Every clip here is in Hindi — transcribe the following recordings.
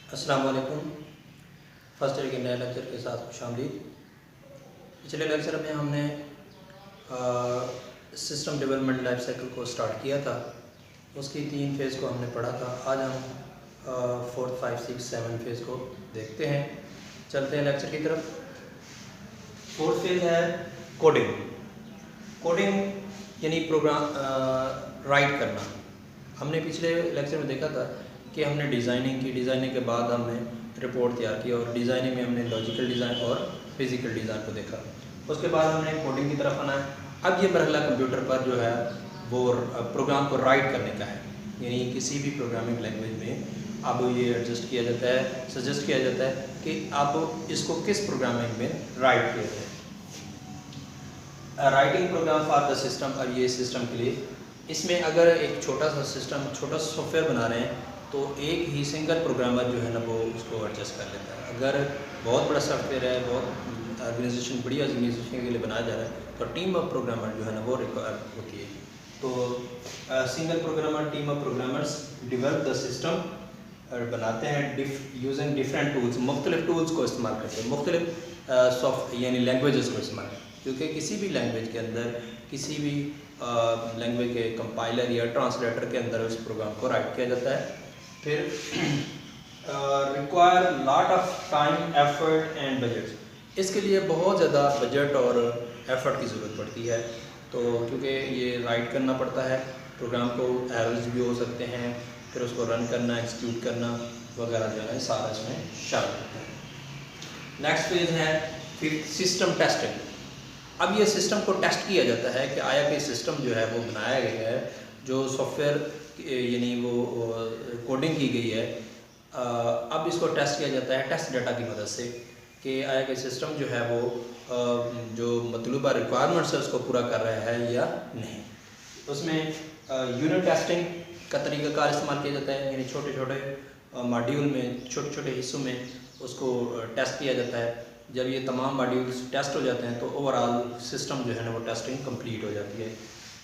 अस्सलाम वालेकुम। फर्स्ट ईयर के नए लेक्चर के साथ खुशामदीद। पिछले लेक्चर में हमने सिस्टम डेवलपमेंट लाइफ साइकिल को स्टार्ट किया था। उसकी 3 फेज़ को हमने पढ़ा था। आज हम 4, 5, 6, 7 फेज़ को देखते हैं। चलते हैं लेक्चर की तरफ। 4th फेज़ है कोडिंग। कोडिंग यानी प्रोग्राम राइट करना। हमने पिछले लेक्चर में देखा था कि हमने डिज़ाइनिंग की, डिज़ाइनिंग के बाद हमने रिपोर्ट तैयार की और डिज़ाइनिंग में हमने लॉजिकल डिज़ाइन और फिज़िकल डिज़ाइन को देखा। उसके बाद हमने कोडिंग की तरफ आना है। अब ये मरहला कंप्यूटर पर जो है वो प्रोग्राम को राइट करने का है, यानी किसी भी प्रोग्रामिंग लैंग्वेज में अब ये एडजस्ट किया जाता है, सजेस्ट किया जाता है कि अब इसको किस प्रोग्रामिंग में राइट किया जाए। Writing program for the system. अब ये सिस्टम के लिए, इसमें अगर एक छोटा सा सिस्टम, छोटा सा सॉफ्टवेयर बना रहे हैं तो एक ही सिंगल प्रोग्रामर जो है ना वो उसको एडजस्ट कर लेता है। अगर बहुत बड़ा सॉफ्टवेयर है, बहुत ऑर्गेनाइजेशन, बड़ी ऑर्गेनाइजेशन के लिए बनाया जा रहा है तो टीम ऑफ प्रोग्रामर जो है ना वो रिक्वायर होती है। तो single programmer, team of programmers develop the system बनाते हैं यूजिंग डिफरेंट टूल्स। मुख्तलिफ टूल्स को इस्तेमाल करते हैं, मुख्तलिफ सॉफ्ट यानी लैंग्वेजेस को इस्तेमाल, क्योंकि किसी भी लैंग्वेज के अंदर, किसी भी लैंग्वेज के कंपाइलर या ट्रांसलेटर के अंदर उस प्रोग्राम को राइट किया जाता है। फिर require lot of time, effort and budget. इसके लिए बहुत ज़्यादा बजट और एफर्ट की ज़रूरत पड़ती है। तो क्योंकि ये राइट करना पड़ता है प्रोग्राम को, एरर्स भी हो सकते हैं, फिर उसको रन करना, एक्सिक्यूट करना वगैरह जो है सारा इसमें शामिल होता है। नेक्स्ट फेज है फिर सिस्टम टेस्टिंग। अब ये सिस्टम को टेस्ट किया जाता है कि आया कि सिस्टम जो है वो बनाया गया है, जो सॉफ्टवेयर यानी वो कोडिंग की गई है, अब इसको टेस्ट किया जाता है टेस्ट डाटा की मदद से कि आया कि सिस्टम जो है वो जो मतलूबा रिक्वायरमेंट्स है उसको पूरा कर रहा है या नहीं। उसमें यूनिट टेस्टिंग का तरीक़ाकार इस्तेमाल किया जाता है, यानी छोटे छोटे मॉड्यूल में, छोटे छोटे हिस्सों में उसको टेस्ट किया जाता है। जब ये तमाम मॉड्यूल्स टेस्ट हो जाते हैं तो ओवरऑल सिस्टम जो है ना वो टेस्टिंग कंप्लीट हो जाती है।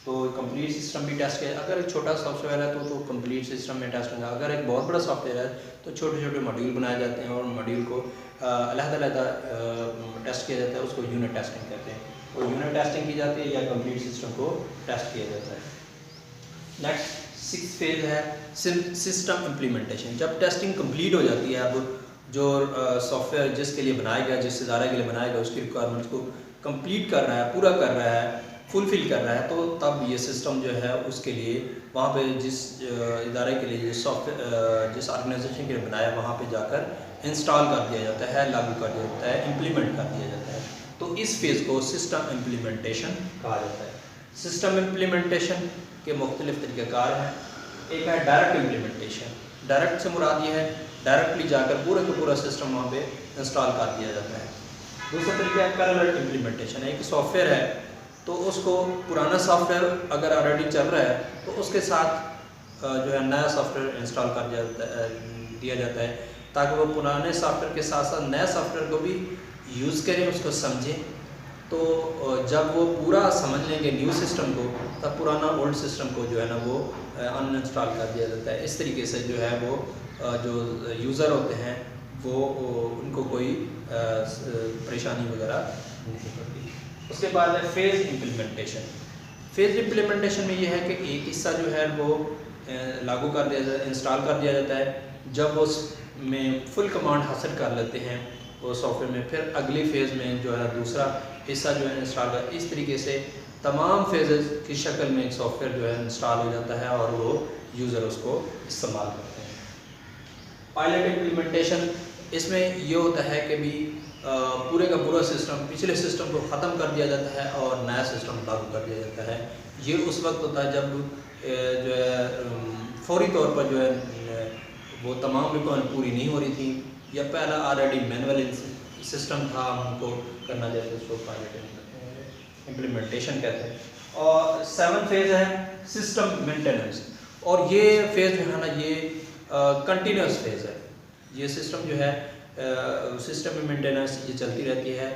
तो कंप्लीट सिस्टम भी टेस्ट किया। अगर एक छोटा सॉफ्टवेयर है तो कंप्लीट सिस्टम में टेस्ट होगा। अगर एक बहुत बड़ा सॉफ्टवेयर है तो छोटे छोटे मॉड्यूल बनाए जाते हैं और मॉड्यूल को अलग-अलग टेस्ट किया जाता है, उसको यूनिट टेस्टिंग कहते हैं। और यूनिट टेस्टिंग की जाती है या कंप्लीट सिस्टम को टेस्ट किया जाता है। नेक्स्ट 6th फेज है सिस्टम इम्प्लीमेंटेशन। जब टेस्टिंग कंप्लीट हो जाती है, अब जो सॉफ्टवेयर जिसके लिए बनाया गया, जिस इदारे के लिए बनाया गया, उसकी रिक्वायरमेंट्स को कंप्लीट कर रहा है, पूरा कर रहा है, फुलफिल कर रहा है, तो तब ये सिस्टम जो है उसके लिए वहाँ पे जिस इदारे के लिए, जिस सॉफ्टवेयर, जिस ऑर्गेनाइजेशन के लिए बनाया, वहाँ पे जाकर इंस्टॉल कर दिया जाता है, लागू कर दिया जाता है, इम्प्लीमेंट कर दिया जाता है। तो इस फेज़ को सिस्टम इम्प्लीमेंटेशन कहा जाता है। सिस्टम इम्प्लीमेंटेशन के मुख्तलिफ तरीक़ाकार हैं। एक है डायरेक्ट इम्प्लीमेंटेशन। डायरेक्ट से मुराद ये है डायरेक्टली जाकर पूरे का पूरा सिस्टम वहाँ पे इंस्टॉल कर दिया जाता है। दूसरा तरीका है पैरेलल इम्प्लीमेंटेशन। एक सॉफ्टवेयर है तो उसको पुराना सॉफ्टवेयर अगर ऑलरेडी चल रहा है तो उसके साथ जो है नया सॉफ्टवेयर इंस्टॉल कर दिया जाता है, ताकि वो पुराने सॉफ्टवेयर के साथ साथ नए सॉफ्टवेयर को भी यूज़ करें, उसको समझें। तो जब वो पूरा समझ लेंगे न्यू सिस्टम को, तब पुराना ओल्ड सिस्टम को जो है ना वो अनइंस्टॉल कर दिया जाता है। इस तरीके से जो है वो जो यूज़र होते हैं वो उनको कोई परेशानी वगैरह नहीं होती। उसके बाद है फेज़ इम्प्लीमेंटेशन। फेज़ इम्प्लीमेंटेशन में ये है कि एक हिस्सा जो है वो लागू कर दिया जाता है, इंस्टॉल कर दिया जाता है। जब वो उसमें फुल कमांड हासिल कर लेते हैं वो सॉफ्टवेयर में, फिर अगली फेज़ में जो है दूसरा हिस्सा जो है इंस्टॉल कर, इस तरीके से तमाम फेजेस की शक्ल में एक सॉफ्टवेयर जो है इंस्टॉल हो जाता है और वो यूज़र उसको इस्तेमाल करते हैं। पायलट इम्प्लीमेंटेशन, इसमें ये होता है कि भी पूरे का पूरा सिस्टम, पिछले सिस्टम को ख़त्म कर दिया जाता है और नया सिस्टम लागू कर दिया जाता है। ये उस वक्त होता है जब जो है फौरी तौर पर जो है वो तमाम रिक्वायरमेंट पूरी नहीं हो रही थी, या पहला ऑलरेडी मैनुअल सिस्टम था, हमको करना चाहिए, उसको पायलट इम्प्लीमेंटेशन कहते हैं। और 7th फेज़ है सिस्टम मेंटेनेंस। और ये फेज़ जो है ना ये कंटिन्यूस फेज़ है। ये सिस्टम जो है सिस्टम में मेंटेनेंस ये चलती रहती है।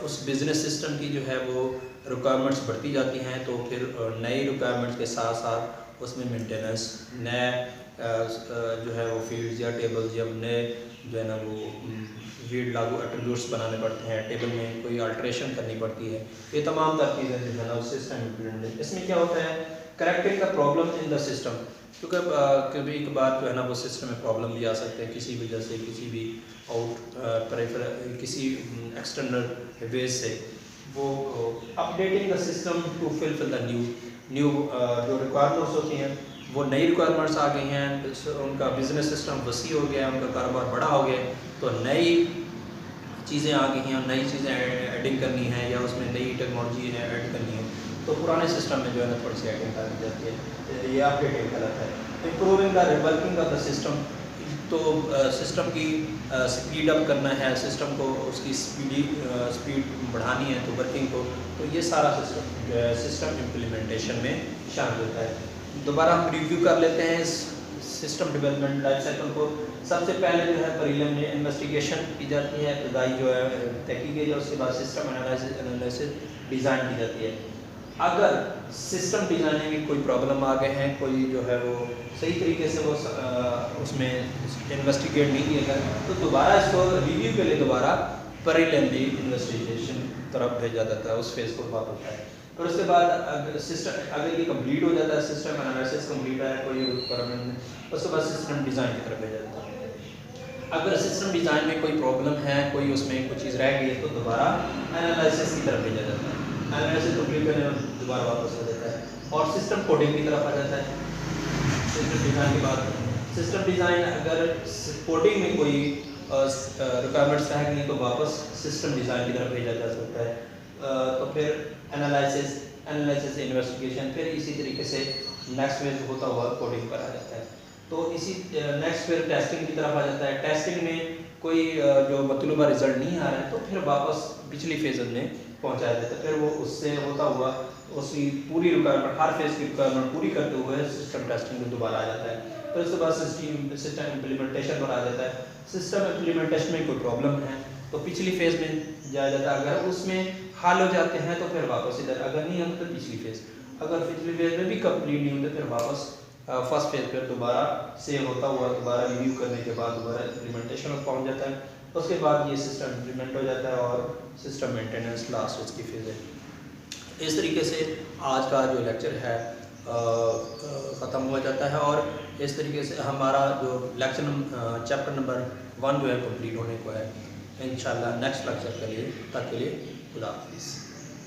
उस बिज़नेस सिस्टम की जो है वो रिक्वायरमेंट्स बढ़ती जाती हैं, तो फिर नई रिक्वायरमेंट्स के साथ साथ उसमें मेंटेनेंस, नए जो है वो फील्ड्स या टेबल्स या नए जो है ना वो फील्ड लागू एट्रीब्यूट्स बनाने पड़ते हैं, टेबल में कोई अल्ट्रेशन करनी पड़ती है। ये तमाम तर चीज़ें जो है ना सिस्टम इम्प्लीमेंट। इसमें क्या होता है, correcting the problem in the system, क्योंकि कभी एक बार जो है ना वो सिस्टम में प्रॉब्लम भी आ सकते हैं किसी वजह से, किसी भी किसी एक्सटर्नल वेज से। वो updating the system to fulfil the new जो रिक्वायरमेंट्स होती हैं, वो नई रिक्वायरमेंट्स आ गई हैं, उनका बिजनेस सिस्टम वसी हो गया, उनका कारोबार बड़ा हो गया, तो नई चीज़ें आ गई हैं, नई चीज़ें ऐडिंग करनी है या उसमें नई टेक्नोलॉजी है ऐड करनी है, तो पुराने सिस्टम में जो है ना थोड़ी सी ऐडिंग कर दी जाती है। ये अपडेटिंग गलत है। Improving the reworking of the system, तो सिस्टम की स्पीड अप करना है, सिस्टम को उसकी स्पीड बढ़ानी है, तो वर्किंग को, तो ये सारा सिस्टम जो है सिस्टम इम्प्लीमेंटेशन में शामिल होता है। दोबारा हम रिव्यू कर लेते हैं इस सिस्टम डेवलपमेंट लाइफ साइकिल को। सबसे पहले जो है प्रीलिम में इन्वेस्टिगेशन की जाती है, इब्तदाई जो है तहकीक है, उसके बाद सिस्टम एनालिसिस डिज़ाइन की जाती है। अगर सिस्टम डिज़ाइनिंग में कोई प्रॉब्लम आ गए हैं, कोई जो है वो सही तरीके से वो उसमें इन्वेस्टिगेट नहीं किया गया, तो दोबारा इसको रिव्यू के लिए दोबारा प्रीलिमिनरी इन्वेस्टिगेशन तरफ भेजा जाता है, उस फेज़ को बात होता है। और उसके बाद अगर ये कंप्लीट हो जाता है, सिस्टम एनालिसिस कंप्लीट है कोई रिक्वायरमेंट, उसके बाद सिस्टम डिज़ाइन की तरफ भेजा जाता है। अगर सिस्टम डिज़ाइन में कोई प्रॉब्लम है, कोई उसमें कोई चीज़ रह गई है, तो दोबारा एनालिसिस की तरफ भेजा जाता है। एनालिसिस कंप्लीट करने में दोबारा वापस आ जाता है और सिस्टम कोडिंग की तरफ आ जाता है। सिस्टम डिज़ाइन के बाद सिस्टम डिज़ाइन, अगर कोडिंग में कोई रिक्वायरमेंट्स रह गई तो वापस सिस्टम डिज़ाइन की तरफ भेजा जा सकता है। तो फिर एनालिसिस इन्वेस्टिगेशन, फिर इसी तरीके से नेक्स्ट फेज होता हुआ कोडिंग पर आ जाता है। तो इसी नेक्स्ट फिर टेस्टिंग की तरफ आ जाता है। टेस्टिंग में कोई जो मतलूबा रिजल्ट नहीं आ रहा है, तो फिर वापस पिछली फेज में पहुंचाया जाता है। फिर वो उससे होता हुआ उसकी पूरी रिक्वायरमेंट, हर फेज की रिक्वायरमेंट पूरी करते हुए सिस्टम टेस्टिंग में दोबारा आ जाता है। फिर उसके बाद सिस्टम इम्प्लीमेंटेशन पर आ जाता है। सिस्टम इम्प्लीमेंटेशन में कोई प्रॉब्लम है तो पिछली फेज में जाया जाता है, अगर उसमें हल हो जाते हैं तो फिर वापस इधर, अगर नहीं होता तो पिछली फेज, अगर पिछली फेज में भी कंप्लीट नहीं होते फिर वापस फर्स्ट फेज पर दोबारा सेव होता हुआ दोबारा रिव्यू करने के बाद दोबारा इम्प्लीमेंटेशन में पहुंच जाता है। उसके बाद ये सिस्टम इम्प्लीमेंट हो जाता है और सिस्टम मेंटेनेंस लास्ट इसकी फेज है। इस तरीके से आज का जो लेक्चर है ख़त्म हो जाता है और इस तरीके से हमारा जो लेक्चर चैप्टर नंबर 1 जो है कंप्लीट होने को है। इंशाल्लाह नेक्स्ट लेक्चर के लिए खुदा हाफिज़।